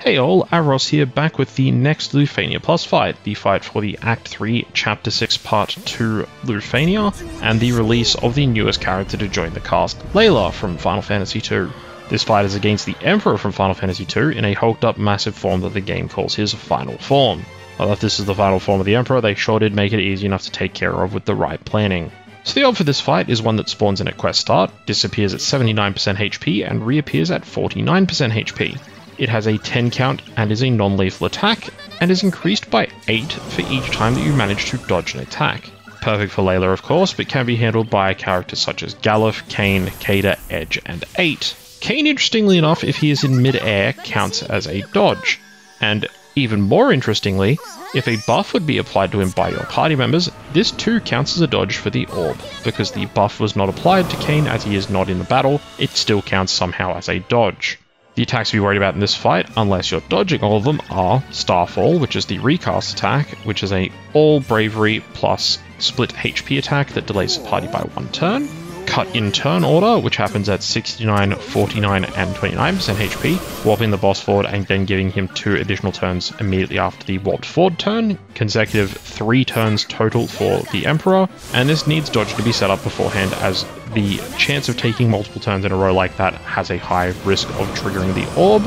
Hey all, Avros here, back with the next Lufenia Plus fight, the fight for the Act 3, Chapter 6, Part 2 Lufenia, and the release of the newest character to join the cast, Leila from Final Fantasy II. This fight is against the Emperor from Final Fantasy II in a hulked up massive form that the game calls his final form. Although if this is the final form of the Emperor, they sure did make it easy enough to take care of with the right planning. So the orb for this fight is one that spawns in at quest start, disappears at 79% HP, and reappears at 49% HP. It has a 10 count and is a non-lethal attack, and is increased by 8 for each time that you manage to dodge an attack. Perfect for Leila of course, but can be handled by characters such as Galuf, Kain, Kaida, Edge, and 8. Kain, interestingly enough, if he is in mid-air, counts as a dodge. And even more interestingly, if a buff would be applied to him by your party members, this too counts as a dodge for the orb. Because the buff was not applied to Kain as he is not in the battle, it still counts somehow as a dodge. The attacks to be worried about in this fight, unless you're dodging all of them, are Starfall, which is the recast attack, which is a all bravery plus split HP attack that delays the party by 1 turn. Cut in turn order, which happens at 69, 49, and 29% HP, warping the boss forward and then giving him 2 additional turns immediately after the warped forward turn, consecutive 3 turns total for the Emperor, and this needs dodge to be set up beforehand as the chance of taking multiple turns in a row like that has a high risk of triggering the orb.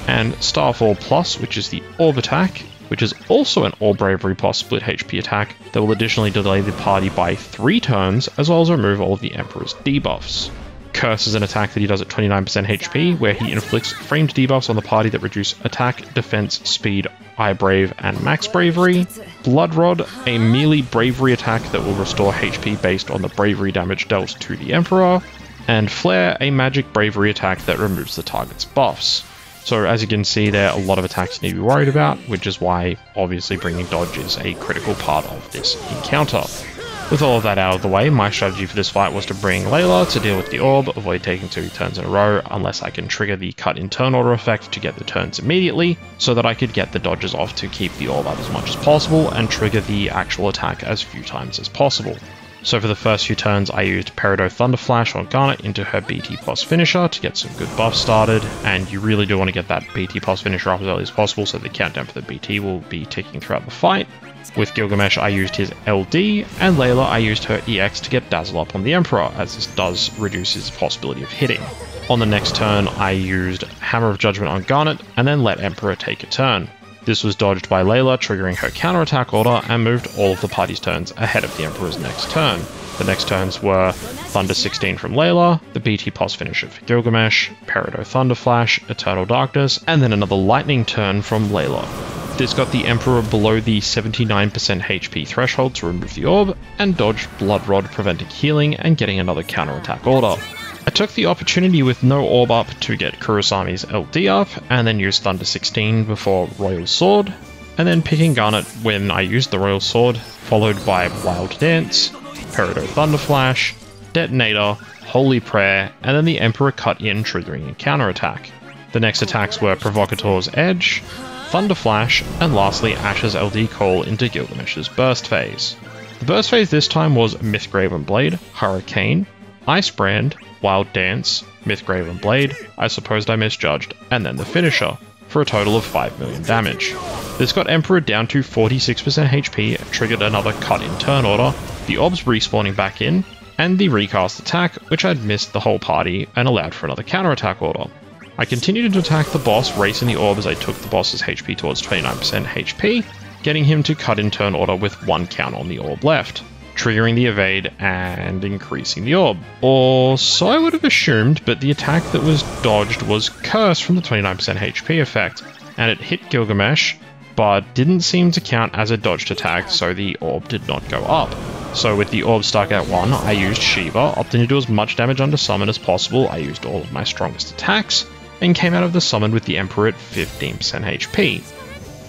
And Starfall Plus, which is the orb attack, which is also an all bravery plus split HP attack that will additionally delay the party by 3 turns, as well as remove all of the Emperor's debuffs. Curse is an attack that he does at 29% HP, where he inflicts framed debuffs on the party that reduce attack, defense, speed, brave, and max bravery. Blood Rod, a melee bravery attack that will restore HP based on the bravery damage dealt to the Emperor. And Flare, a magic bravery attack that removes the target's buffs. So as you can see, there are a lot of attacks you need to be worried about, which is why obviously bringing dodge is a critical part of this encounter. With all of that out of the way, my strategy for this fight was to bring Leila to deal with the orb, avoid taking 2 turns in a row unless I can trigger the cut in turn order effect to get the turns immediately, so that I could get the dodges off to keep the orb up as much as possible and trigger the actual attack as few times as possible. So for the first few turns I used Peridot Thunder Flash on Garnet into her BT plus finisher to get some good buffs started, and you really do want to get that BT plus finisher up as early as possible so the countdown for the BT will be ticking throughout the fight. With Gilgamesh I used his LD, and Leila I used her EX to get Dazzle up on the Emperor, as this does reduce his possibility of hitting. On the next turn I used Hammer of Judgment on Garnet, and then let Emperor take a turn. This was dodged by Leila, triggering her counterattack order, and moved all of the party's turns ahead of the Emperor's next turn. The next turns were Thunder 16 from Leila, the BT plus finisher for Gilgamesh, Peridot Thunder Flash, Eternal Darkness, and then another Lightning turn from Leila. This got the Emperor below the 79% HP threshold to remove the orb, and dodged Blood Rod, preventing healing and getting another counterattack order. I took the opportunity with no orb up to get Kurasame's LD up, and then used Thunder 16 before Royal Sword, and then picking Garnet when I used the Royal Sword, followed by Wild Dance, Peridot Thunder Flash, Detonator, Holy Prayer, and then the Emperor cut in, triggering a counterattack. The next attacks were Provocateur's Edge, Thunder Flash, and lastly Ashe's LD Call into Gilgamesh's Burst Phase. The Burst Phase this time was Mythgraven Blade, Hurricane, Ice Brand, Wild Dance, Mythgraven Blade, I Supposed I Misjudged, and then the finisher, for a total of 5 million damage. This got Emperor down to 46% HP, triggered another cut in turn order, the orbs respawning back in, and the recast attack, which had missed the whole party and allowed for another counterattack order. I continued to attack the boss, racing the orb as I took the boss's HP towards 29% HP, getting him to cut in turn order with 1 count on the orb left, triggering the evade and increasing the orb. Or so I would have assumed, but the attack that was dodged was Curse from the 29% HP effect, and it hit Gilgamesh, but didn't seem to count as a dodged attack, so the orb did not go up. So with the orb stuck at 1, I used Shiva, opting to do as much damage under summon as possible. I used all of my strongest attacks, and came out of the summon with the Emperor at 15% HP.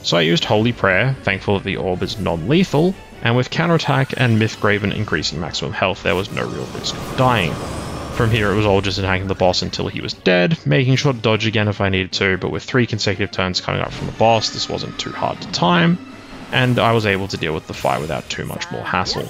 So I used Holy Prayer, thankful that the orb is non-lethal, and with counterattack and Mythgraven increasing maximum health, there was no real risk of dying. From here it was all just attacking the boss until he was dead, making sure to dodge again if I needed to, but with 3 consecutive turns coming up from the boss, this wasn't too hard to time, and I was able to deal with the fight without too much more hassle.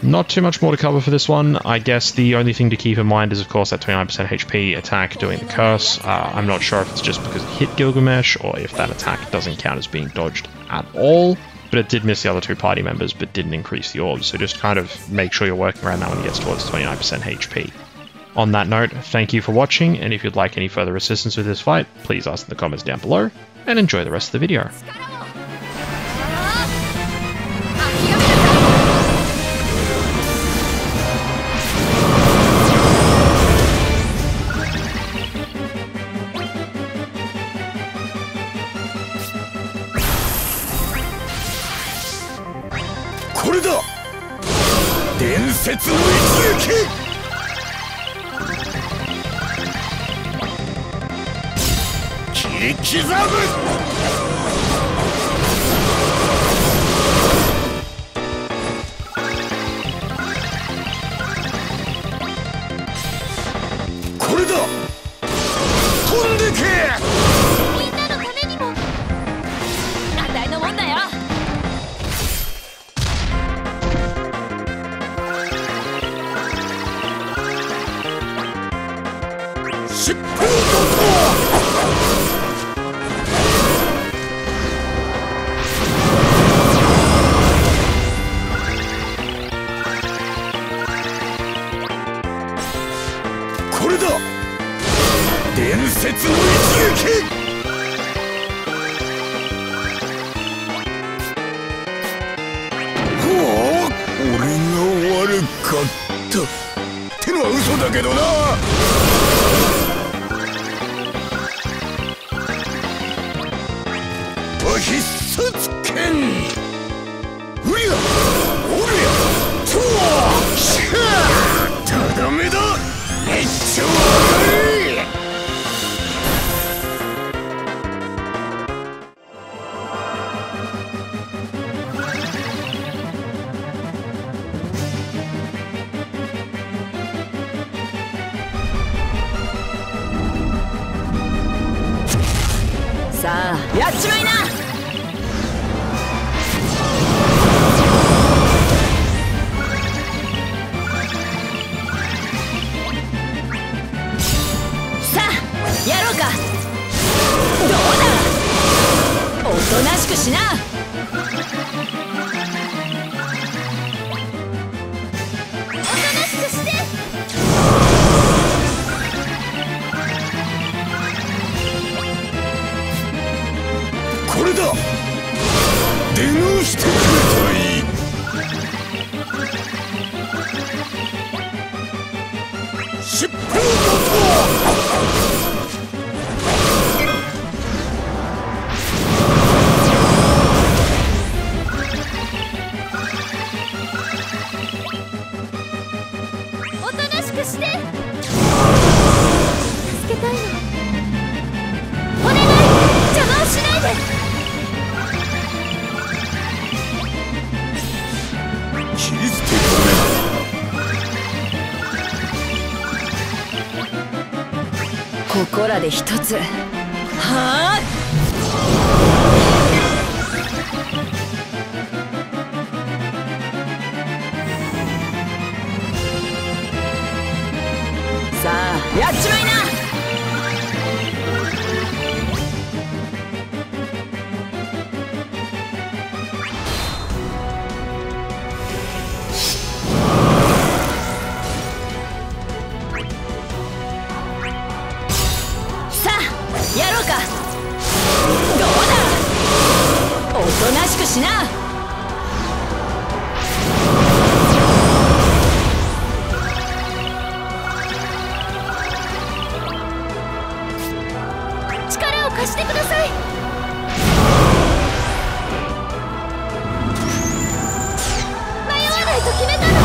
Not too much more to cover for this one. I guess the only thing to keep in mind is, of course, that 29% HP attack doing the curse. I'm not sure if it's just because it hit Gilgamesh or if that attack doesn't count as being dodged at all. But it did miss the other two party members, but didn't increase the orbs. So just kind of make sure you're working around that when it gets towards 29% HP. On that note, thank you for watching, and if you'd like any further assistance with this fight, please ask in the comments down below, and enjoy the rest of the video. これだ伝説の一撃切り刻むこれだ飛んでけみんなのためにもあたいのもんだよ疾風怒涛伝説の一撃ほう俺が悪かったってのは嘘だけどな必殺剣うりゃおりゃとわしゃただめだめっちゃ悪いさあやっちまいなさあやろうかどうだおとなしくしなおとなしくしてこれだ出直してくれといい疾風怒涛おとなしくして助けたいのお願い邪魔をしないで切り捨てここらで一つはあさあやっちまいなやろうかどうだおとなしくしな力を貸してください迷わないと決めたの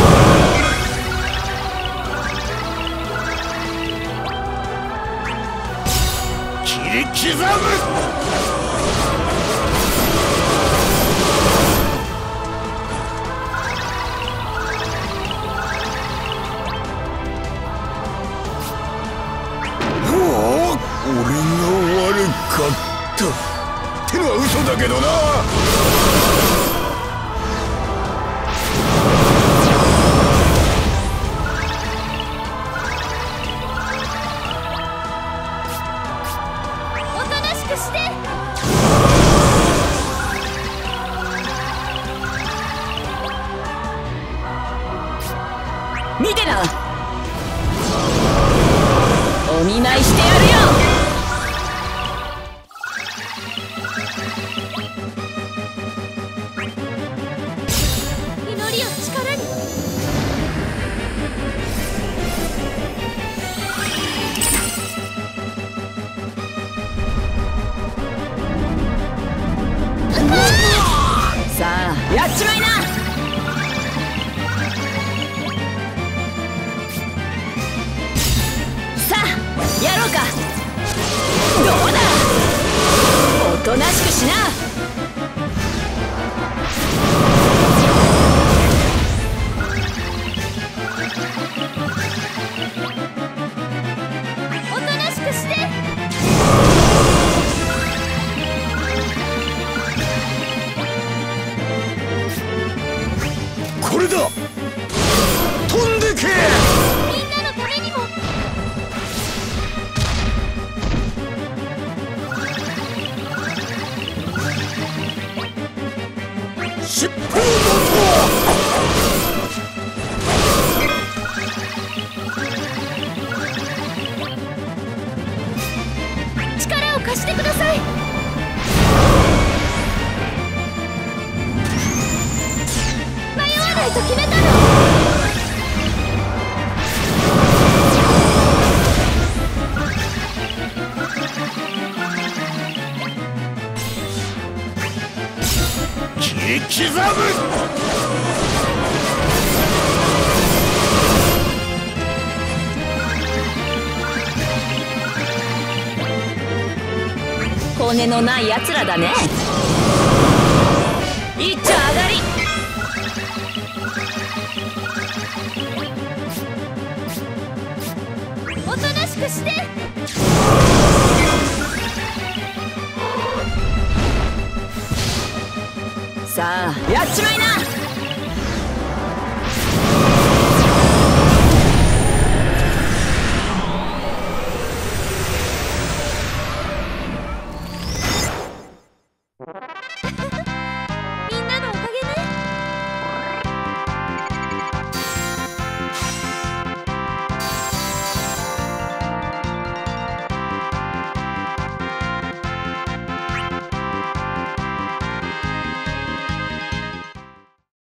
刻むほう俺が悪かったってのは嘘だけどなとなしくしな。おとなしくして。これだ。飛んでけ。みんなのためにも。疾風の力を貸してください。迷わないと決めたの。切り刻む。骨のないやつらだね。一丁上がり。おとなしくして。さあやっちまいな。